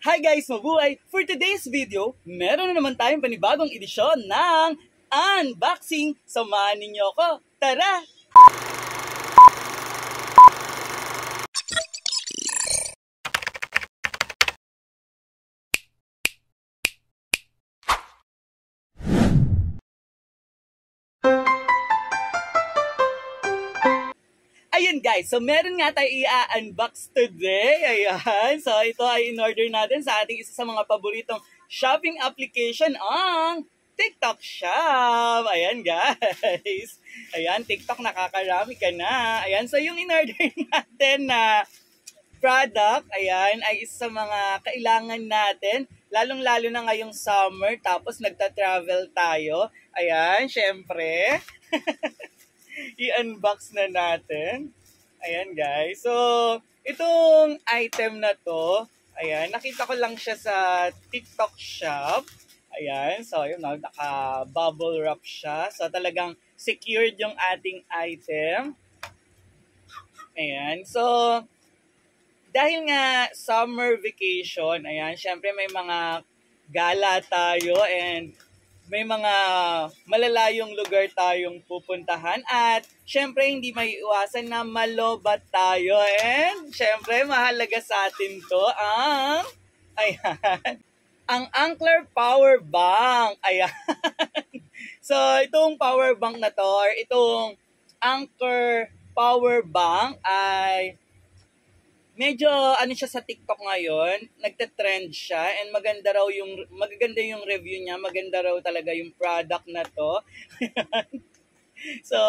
Hi guys, mabuhay! For today's video, meron na naman tayong panibagong edisyon ng unboxing. Samahan ninyo ako. Tara! Ayan guys, so meron nga tayo i-unbox today. Ayan, so ito ay in-order natin sa ating isa sa mga paboritong shopping application, ang TikTok Shop. Ayan guys. Ayan, TikTok, nakakarami ka na. Ayan, so yung in-order natin na product, ayan, ay isa sa mga kailangan natin. Lalong-lalo na ngayong summer, tapos nagta-travel tayo. Ayan, syempre. I-unbox na natin. Ayan guys. So, itong item na to, ayan, nakita ko lang siya sa TikTok Shop. Ayan, so yun, naka-bubble wrap siya. So, talagang secured yung ating item. Ayan, so, dahil nga summer vacation, ayan, syempre may mga gala tayo and may mga malalayong lugar tayong pupuntahan at syempre hindi maiiwasan na malobat tayo and syempre mahalaga sa atin to ang ayan, ang Anker Power Bank. Ayan. So itong power bank na to or itong Anker Power Bank ay medyo ano siya sa TikTok ngayon, nagte-trend siya and magaganda yung review niya, maganda raw talaga yung product na to. So,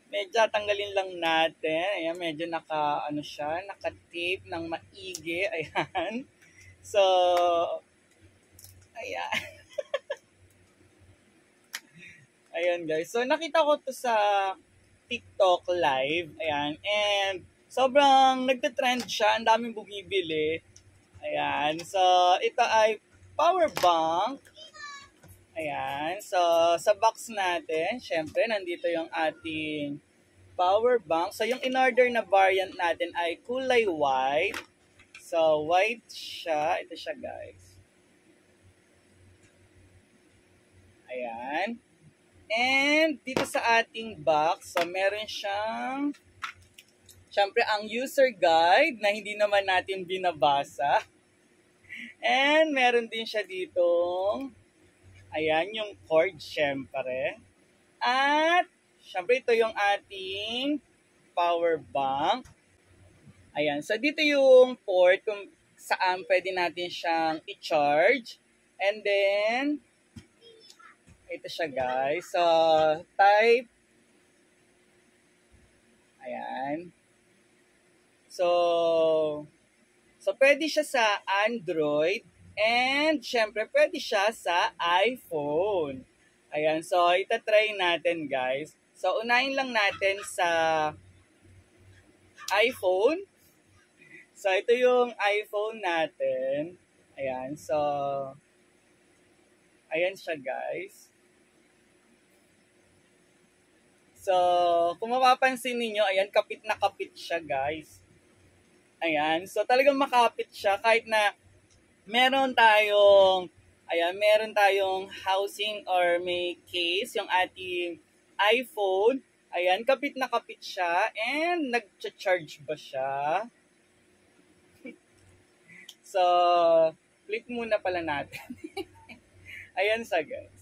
medyo tanggalin lang natin. Ayan, medyo naka-tape ng maigi. Ayan. So, ayan. Ayan guys. So, nakita ko to sa TikTok live. Ayan. And sobrang nagte-trend siya, ang daming bumibili. Ayan, so ito ay power bank. Ayan, so sa box natin, syempre nandito yung ating power bank. So yung in-order na variant natin ay kulay white. So white siya, ito siya guys. Ayan. And dito sa ating box, so meron siyang syempre, ang user guide na hindi naman natin binabasa. And meron din siya ditong, ayan, yung cord, syempre. At, syempre, ito yung ating power bank. Ayan, so dito yung port kung saan pwede natin siyang i-charge. And then, ito siya guys. So, type. Ayan. So pwede siya sa Android and syempre pwede siya sa iPhone. Ayan, so itatry natin guys. So unahin lang natin sa iPhone. So ito yung iPhone natin. Ayan, so ayan siya guys. So kung mapapansin niyo, ayan, kapit na kapit siya guys. Ayan, so talagang makapit siya kahit na meron tayong housing or may case yung ating iPhone. Ayan, kapit na kapit siya and nag-charge ba siya? So, click muna pala natin. Ayan siya guys.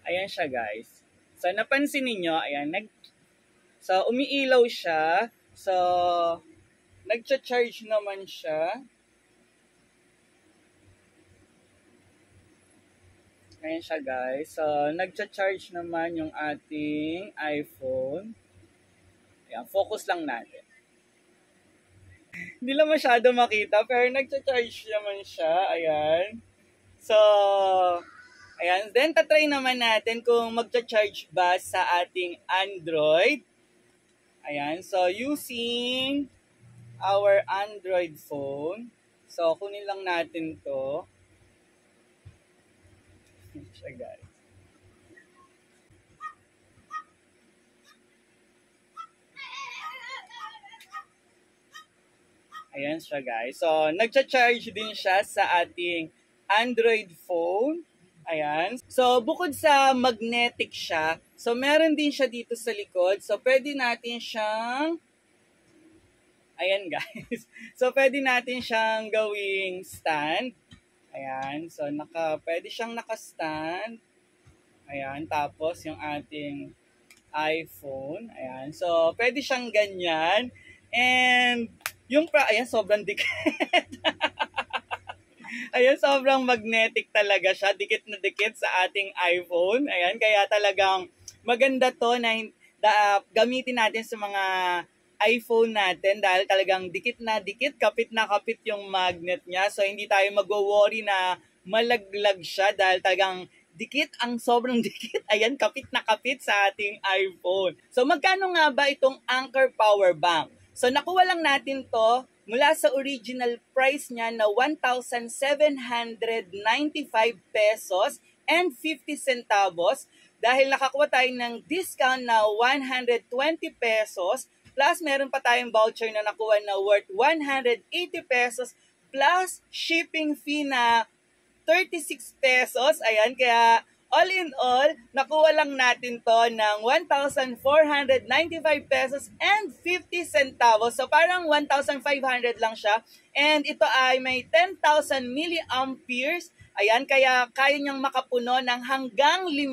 Ayan siya guys. So, napansin niyo, ayan, so, umiilaw siya. So, nagcha-charge naman siya. Ayan siya guys. So, nagcha-charge naman yung ating iPhone. Ayan, focus lang natin. Hindi lang masyado makita, pero nagcha-charge naman siya. Ayan. So, ayan. Then, tatry naman natin kung magcha-charge ba sa ating Android. Ayan, so using our Android phone. So, kunin lang natin to. Siya guys. Ayan siya guys. So, nagcha-charge din siya sa ating Android phone. Ayan. So, bukod sa magnetic siya, so meron din siya dito sa likod. So, pwede natin siyang, ayan guys. So, pwede natin siyang gawing stand. Ayan. So, pwede siyang naka-stand. Ayan. Tapos, yung ating iPhone. Ayan. So, pwede siyang ganyan. And, ayan, sobrang dikit. Ayan, sobrang magnetic talaga siya. Dikit na dikit sa ating iPhone. Ayan, kaya talagang maganda to na gamitin natin sa mga iPhone natin dahil talagang dikit na dikit, kapit na kapit yung magnet niya. So, hindi tayo mag-worry na malaglag siya dahil talagang dikit, ang sobrang dikit. Ayan, kapit na kapit sa ating iPhone. So, magkano nga ba itong Anker Power Bank? So, nakuha lang natin to mula sa original price niya na 1,795 pesos and 50 centavos dahil nakakuha tayo ng discount na 120 pesos plus meron pa tayong voucher na nakuha na worth 180 pesos plus shipping fee na 36 pesos. Ayan, kaya all in all, nakuha lang natin to ng 1,495 pesos and 50 centavos. So parang 1,500 lang siya. And ito ay may 10,000 milliamperes. Ayan, kaya kaya niyang makapuno ng hanggang 5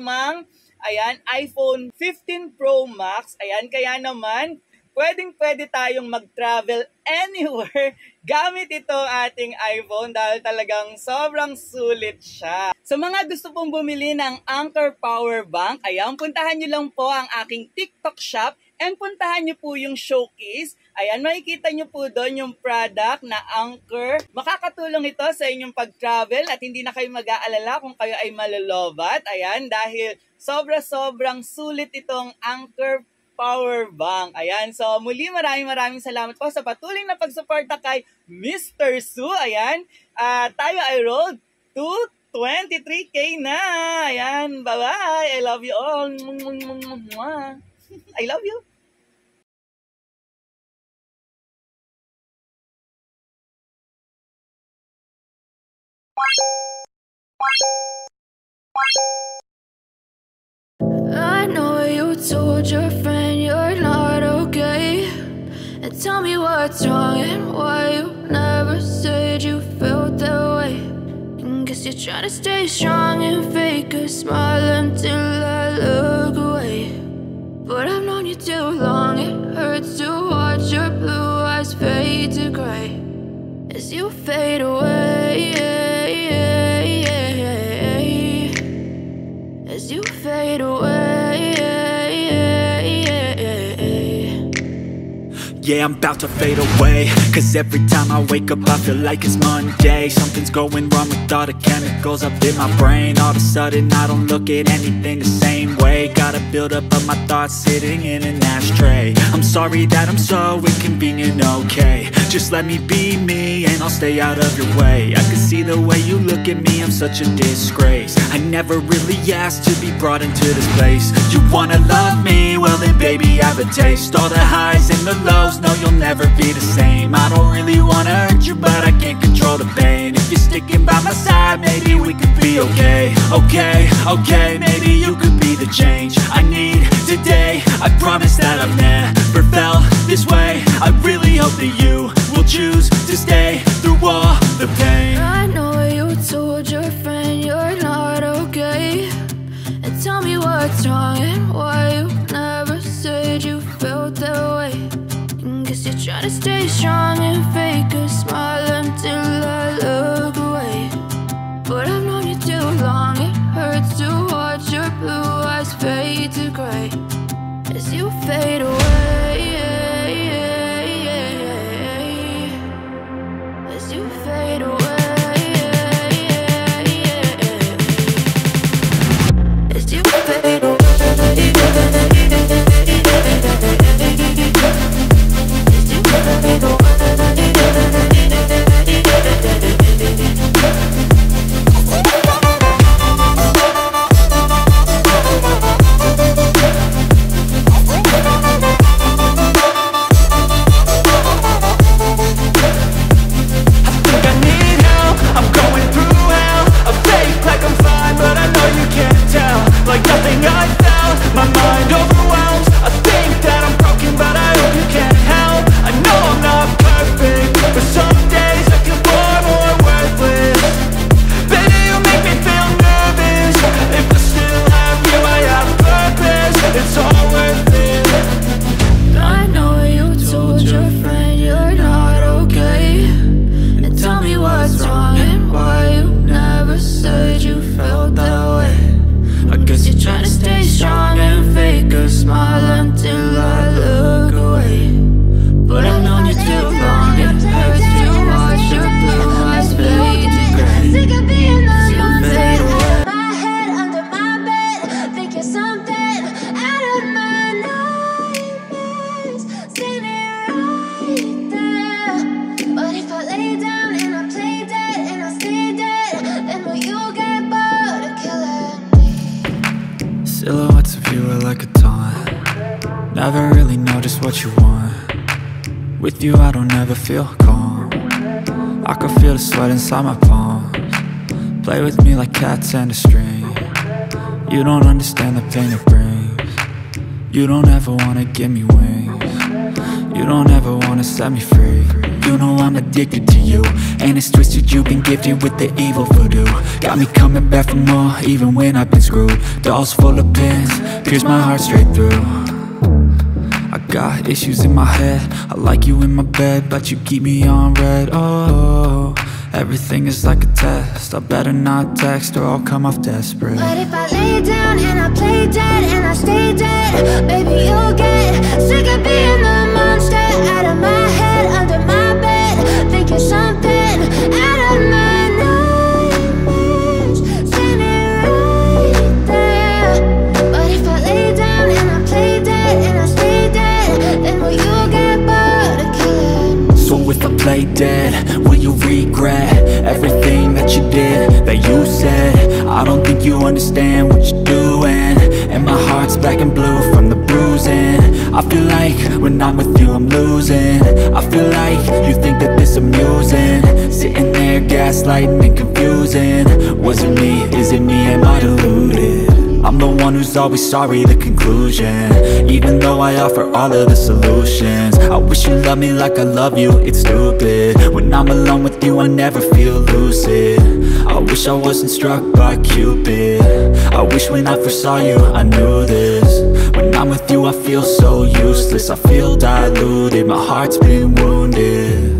iPhone 15 Pro Max. Ayan, kaya naman, pwede tayong mag-travel anywhere gamit itong ating iPhone dahil talagang sobrang sulit siya. Sa mga gusto pong bumili ng Anker Power Bank, ayan, puntahan nyo lang po ang aking TikTok shop and puntahan nyo po yung showcase. Ayan, makikita nyo po doon yung product na Anker. Makakatulong ito sa inyong pag-travel at hindi na kayo mag-aalala kung kayo ay malolobat. Ayan, dahil sobrang sulit itong Anker Power Bank. Ayan, so muli maraming salamat po sa patuloy na pagsuporta kay Mr. Su. Ayan, tayo ay road to 23K na. Ayan, bye-bye. I love you all. I love you. I know you told your friend you're not okay, and tell me what's wrong and why you never said you felt that way. And guess you're trying to stay strong and fake a smile until I look away. But I've known you too long, it hurts to watch your blue eyes fade to gray as you fade away. As you fade away. Yeah, I'm about to fade away, cause every time I wake up I feel like it's Monday. Something's going wrong with all the chemicals up in my brain. All of a sudden I don't look at anything the same way. Got a buildup of my thoughts sitting in an ashtray. I'm sorry that I'm so inconvenient, okay. Just let me be me and I'll stay out of your way. I can see the way you look at me, I'm such a disgrace. I never really asked to be brought into this place. You wanna love me? Well then baby I have a taste. All the highs and the lows, no you'll never be the same. I don't really wanna hurt you but I can't control the pain. If you're sticking by my side, maybe we could be okay. Okay, maybe you could be the change I need today. I promise that I've never felt this way. I really hope that you will choose to stay through all the pain. I know you told your friend you're not okay, and tell me what's wrong and why you never said you felt that way. And guess you're trying to stay strong and fake a smile until I look away. But I've known you too long, it hurts to watch your blue eyes fade to gray as you fade away. As you fade away. As you fade away. As you fade away. never really know just what you want. With you I don't ever feel calm. I can feel the sweat inside my palms. Play with me like cats and a string. You don't understand the pain it brings. You don't ever wanna give me wings. You don't ever wanna set me free. You know I'm addicted to you, and it's twisted, you've been gifted with the evil voodoo. Got me coming back for more, even when I've been screwed. Dolls full of pins, pierce my heart straight through. I got issues in my head, I like you in my bed, but you keep me on red. Oh, everything is like a test, I better not text or I'll come off desperate. But if I lay down and I play dead and I stay dead, baby you'll get sick of being the monster out of my head, under my bed, thinking something out of my nightmares, standing right there. But if I lay down and I play dead and I stay dead, then will you get bored of killing? So if I play dead, will you regret everything that you did, that you said? I don't think you understand what you're doing, and my heart's black and blue from the bruising. I feel like when I'm with you I'm losing. I feel like you think that this amusing, sitting there gaslighting and confusing. Was it me? Is it me? Am I deluded? I'm the one who's always sorry, the conclusion. Even though I offer all of the solutions, I wish you loved me like I love you, it's stupid. When I'm alone with you I never feel lucid. I wish I wasn't struck by Cupid. I wish when I first saw you I knew this. When I'm with you I feel so useless, I feel diluted, my heart's been wounded.